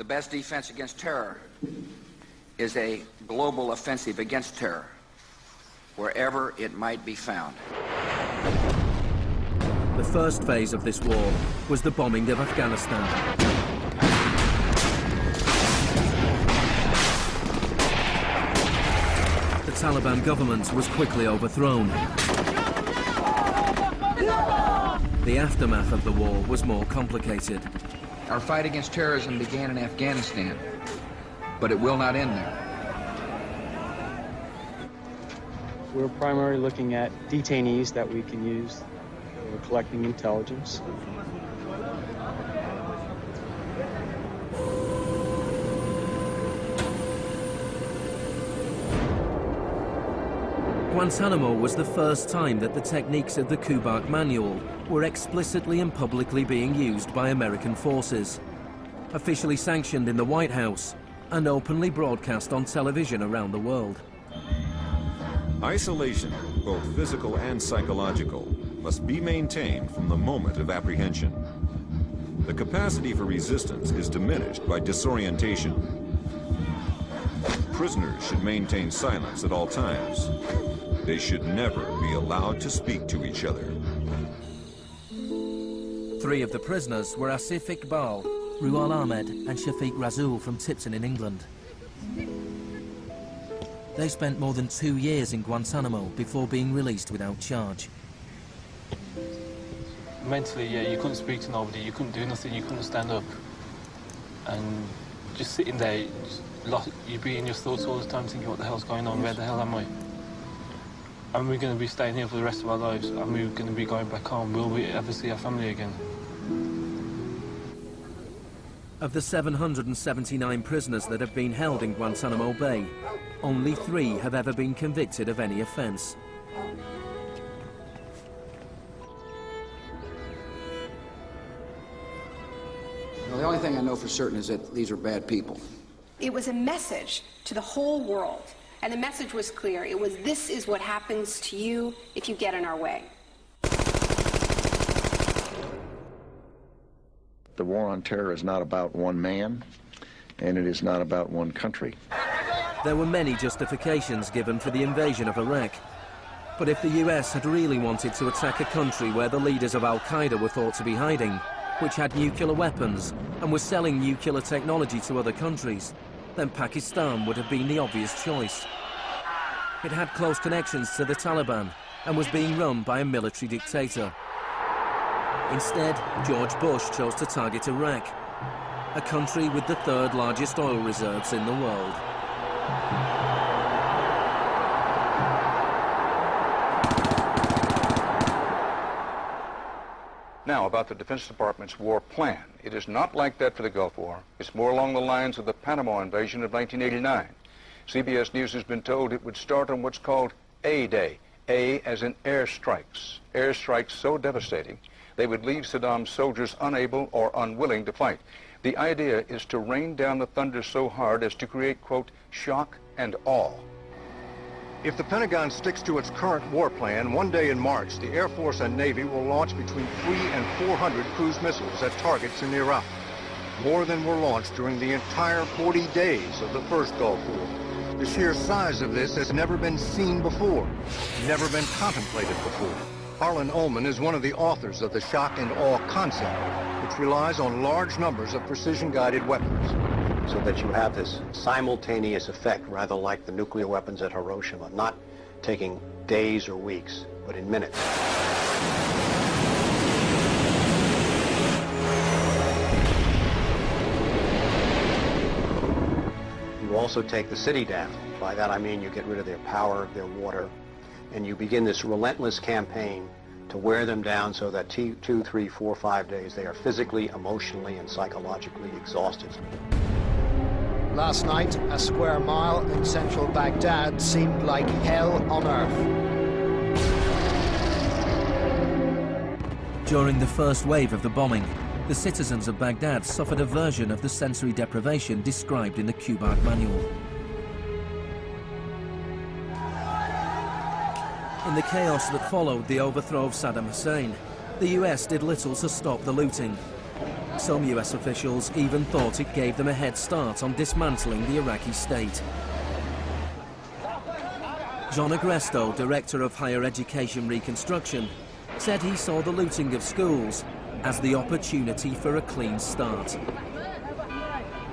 The best defense against terror is a global offensive against terror, wherever it might be found. The first phase of this war was the bombing of Afghanistan. The Taliban government was quickly overthrown. The aftermath of the war was more complicated. Our fight against terrorism began in Afghanistan, but it will not end there. We're primarily looking at detainees that we can use. We're collecting intelligence. Guantanamo was the first time that the techniques of the Kubark Manual were explicitly and publicly being used by American forces, officially sanctioned in the White House and openly broadcast on television around the world. Isolation, both physical and psychological, must be maintained from the moment of apprehension. The capacity for resistance is diminished by disorientation. Prisoners should maintain silence at all times. They should never be allowed to speak to each other. 3 of the prisoners were Asif Iqbal, Ruhal Ahmed and Shafiq Rasool from Tipton in England. They spent more than 2 years in Guantanamo before being released without charge. Mentally, yeah, you couldn't speak to nobody, you couldn't do nothing, you couldn't stand up. And just sitting there, you'd be in your thoughts all the time thinking, what the hell's going on, where the hell am I? And we're going to be staying here for the rest of our lives, and we're going to be going back home. Will we ever see our family again? Of the 779 prisoners that have been held in Guantanamo Bay, only 3 have ever been convicted of any offence. Well, the only thing I know for certain is that these are bad people. It was a message to the whole world, and the message was clear. It was, this is what happens to you if you get in our way. The war on terror is not about one man, and it is not about one country. There were many justifications given for the invasion of Iraq. But if the US had really wanted to attack a country where the leaders of Al-Qaeda were thought to be hiding, which had nuclear weapons and was selling nuclear technology to other countries, then Pakistan would have been the obvious choice. It had close connections to the Taliban and was being run by a military dictator. Instead, George Bush chose to target Iraq, a country with the 3rd largest oil reserves in the world. Now, about the Defense Department's war plan. It is not like that for the Gulf War. It's more along the lines of the Panama invasion of 1989. CBS News has been told it would start on what's called A-Day. A as in airstrikes. Airstrikes so devastating, they would leave Saddam's soldiers unable or unwilling to fight. The idea is to rain down the thunder so hard as to create, quote, shock and awe. If the Pentagon sticks to its current war plan, one day in March, the Air Force and Navy will launch between 300 and 400 cruise missiles at targets in Iraq. More than were launched during the entire 40 days of the first Gulf War. The sheer size of this has never been seen before, never been contemplated before. Harlan Ullman is one of the authors of the shock and awe concept, which relies on large numbers of precision-guided weapons. So that you have this simultaneous effect, rather like the nuclear weapons at Hiroshima, not taking days or weeks, but in minutes. You also take the city down. By that I mean you get rid of their power, their water, and you begin this relentless campaign to wear them down so that 2, 3, 4, 5 days they are physically, emotionally, and psychologically exhausted. Last night, a square mile in central Baghdad seemed like hell on earth. During the first wave of the bombing, the citizens of Baghdad suffered a version of the sensory deprivation described in the Kubark Manual. In the chaos that followed the overthrow of Saddam Hussein, the US did little to stop the looting. some US officials even thought it gave them a head start on dismantling the Iraqi state. John Agresto, Director of Higher Education Reconstruction, said he saw the looting of schools as the opportunity for a clean start.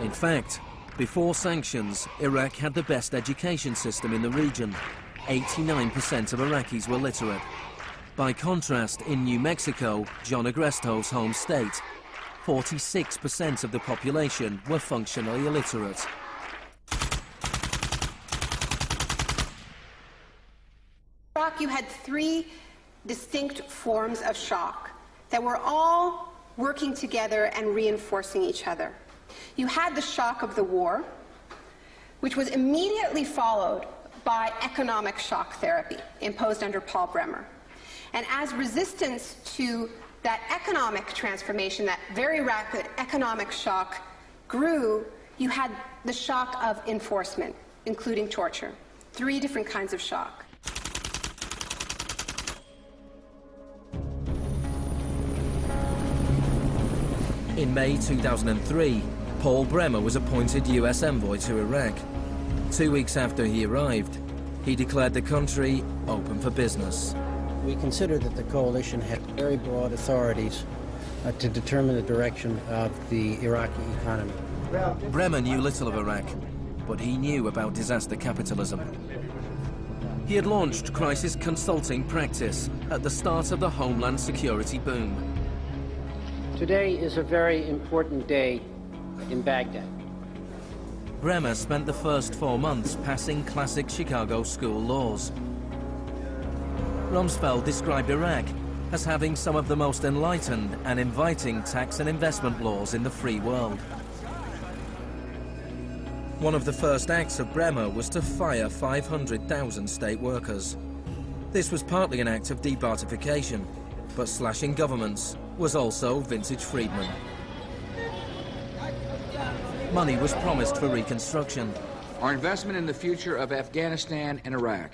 In fact, before sanctions, Iraq had the best education system in the region. 89% of Iraqis were literate. By contrast, in New Mexico, John Agresto's home state, 46% of the population were functionally illiterate. In Iraq, you had three distinct forms of shock that were all working together and reinforcing each other. You had the shock of the war, which was immediately followed by economic shock therapy imposed under Paul Bremer. And as resistance to that economic transformation, that very rapid economic shock grew, you had the shock of enforcement, including torture. Three different kinds of shock. In May 2003, Paul Bremer was appointed US envoy to Iraq. 2 weeks after he arrived, he declared the country open for business. We considered that the coalition had very broad authorities to determine the direction of the Iraqi economy. Bremer knew little of Iraq, but he knew about disaster capitalism. He had launched crisis consulting practice at the start of the Homeland Security boom. Today is a very important day in Baghdad. Bremer spent the first 4 months passing classic Chicago school laws. Rumsfeld described Iraq as having some of the most enlightened and inviting tax and investment laws in the free world. One of the first acts of Bremer was to fire 500,000 state workers. This was partly an act of debartification, but slashing governments was also vintage Friedman. Money was promised for reconstruction. Our investment in the future of Afghanistan and Iraq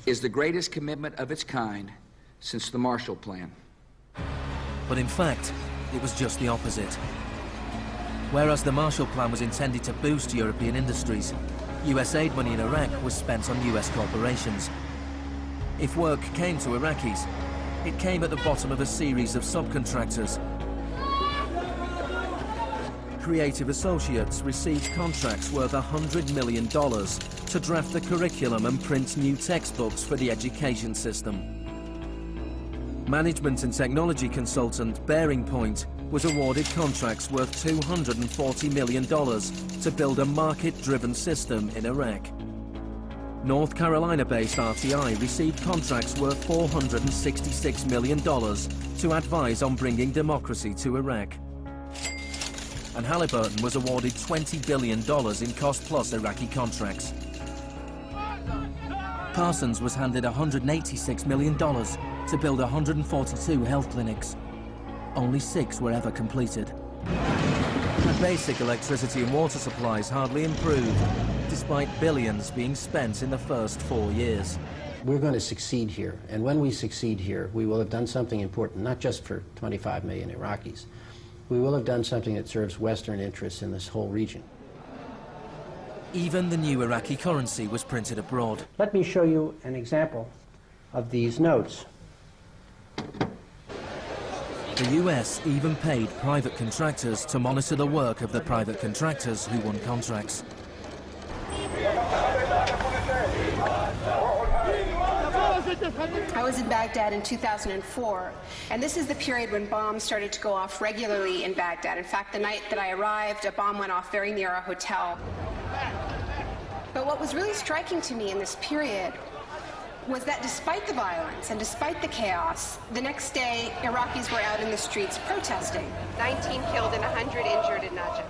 is the greatest commitment of its kind since the Marshall Plan. But in fact, it was just the opposite. Whereas the Marshall Plan was intended to boost European industries, US aid money in Iraq was spent on US corporations. If work came to Iraqis, it came at the bottom of a series of subcontractors. Creative associates received contracts worth $100 million to draft the curriculum and print new textbooks for the education system. Management and technology consultant Bearing Point was awarded contracts worth $240 million to build a market-driven system in Iraq. North Carolina-based RTI received contracts worth $466 million to advise on bringing democracy to Iraq. And Halliburton was awarded $20 billion in cost-plus Iraqi contracts. Parsons was handed $186 million to build 142 health clinics. Only 6 were ever completed. And basic electricity and water supplies hardly improved, despite billions being spent in the first 4 years. We're going to succeed here, and when we succeed here, we will have done something important, not just for 25 million Iraqis. We will have done something that serves Western interests in this whole region. Even the new Iraqi currency was printed abroad. Let me show you an example of these notes. The US even paid private contractors to monitor the work of the private contractors who won contracts. I was in Baghdad in 2004, and this is the period when bombs started to go off regularly in Baghdad. In fact, the night that I arrived, a bomb went off very near our hotel. But what was really striking to me in this period was that despite the violence and despite the chaos, the next day, Iraqis were out in the streets protesting. 19 killed and 100 injured in Najaf.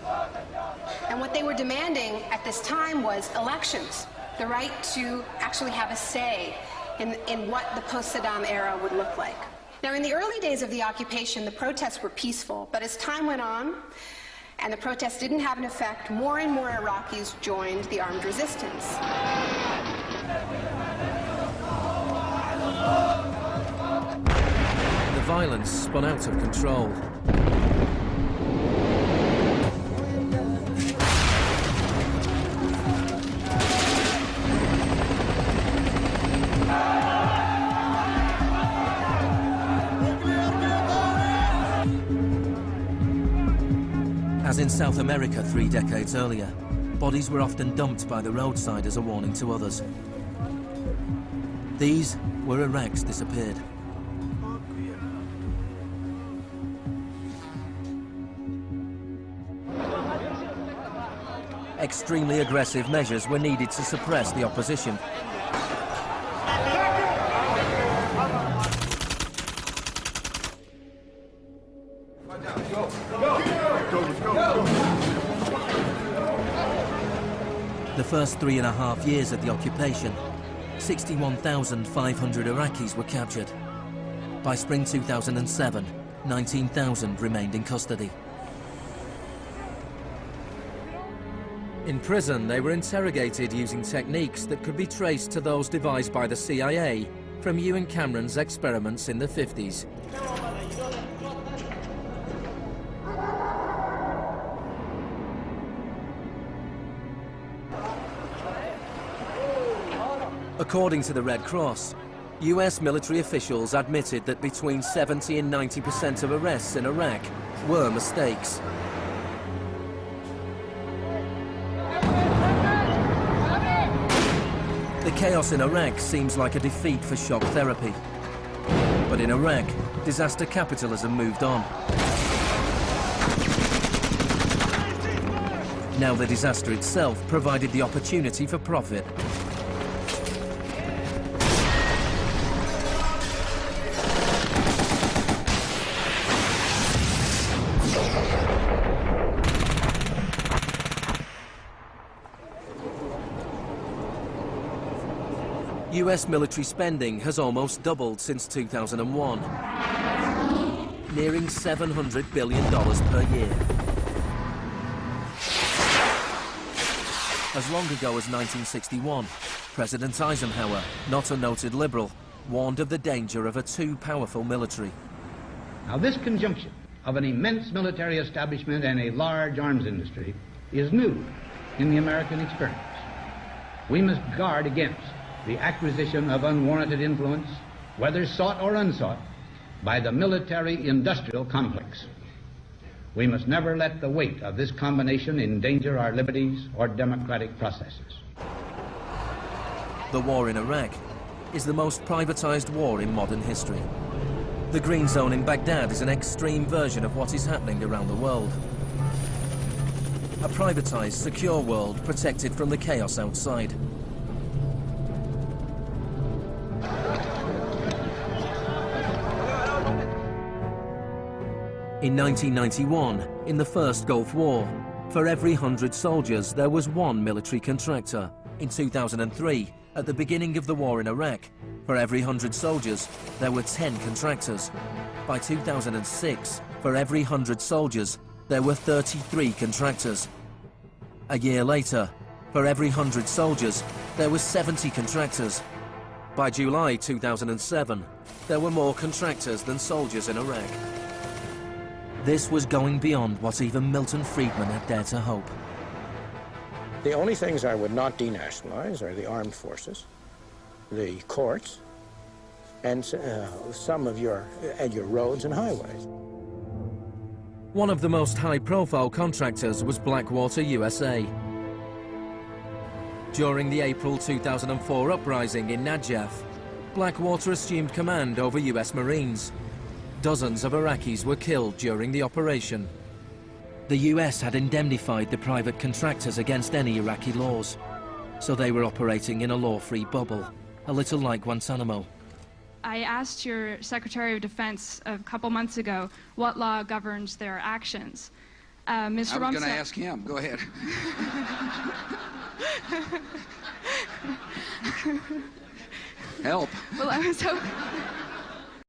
And what they were demanding at this time was elections, the right to actually have a say in what the post-Saddam era would look like. Now, in the early days of the occupation, the protests were peaceful, but as time went on, and the protests didn't have an effect, more and more Iraqis joined the armed resistance. The violence spun out of control. As in South America 3 decades earlier, bodies were often dumped by the roadside as a warning to others. These were Iraq's disappeared. Extremely aggressive measures were needed to suppress the opposition. The first 3.5 years of the occupation, 61,500 Iraqis were captured. By spring 2007, 19,000 remained in custody. In prison, they were interrogated using techniques that could be traced to those devised by the CIA from Ewan Cameron's experiments in the 50s. According to the Red Cross, US military officials admitted that between 70 and 90% of arrests in Iraq were mistakes. The chaos in Iraq seems like a defeat for shock therapy. But in Iraq, disaster capitalism moved on. Now the disaster itself provided the opportunity for profit. US military spending has almost doubled since 2001, nearing $700 billion per year. As long ago as 1961, President Eisenhower, not a noted liberal, warned of the danger of a too powerful military. Now, this conjunction of an immense military establishment and a large arms industry is new in the American experience. We must guard against the acquisition of unwarranted influence, whether sought or unsought, by the military-industrial complex. We must never let the weight of this combination endanger our liberties or democratic processes. The war in Iraq is the most privatized war in modern history. The Green Zone in Baghdad is an extreme version of what is happening around the world. A privatized, secure world protected from the chaos outside. In 1991, in the First Gulf War, for every 100 soldiers, there was one military contractor. In 2003, at the beginning of the war in Iraq, for every 100 soldiers, there were 10 contractors. By 2006, for every 100 soldiers, there were 33 contractors. A year later, for every 100 soldiers, there were 70 contractors. By July 2007, there were more contractors than soldiers in Iraq. This was going beyond what even Milton Friedman had dared to hope. The only things I would not denationalize are the armed forces, the courts, and some of your roads and highways. One of the most high-profile contractors was Blackwater USA. During the April 2004 uprising in Najaf, Blackwater assumed command over US Marines. Dozens of Iraqis were killed during the operation. The US had indemnified the private contractors against any Iraqi laws, so they were operating in a law-free bubble, a little like Guantanamo. I asked your Secretary of Defense a couple months ago what law governs their actions. Mr. I was going to Rumsfeld, ask him. Go ahead. Help. well, I was hoping.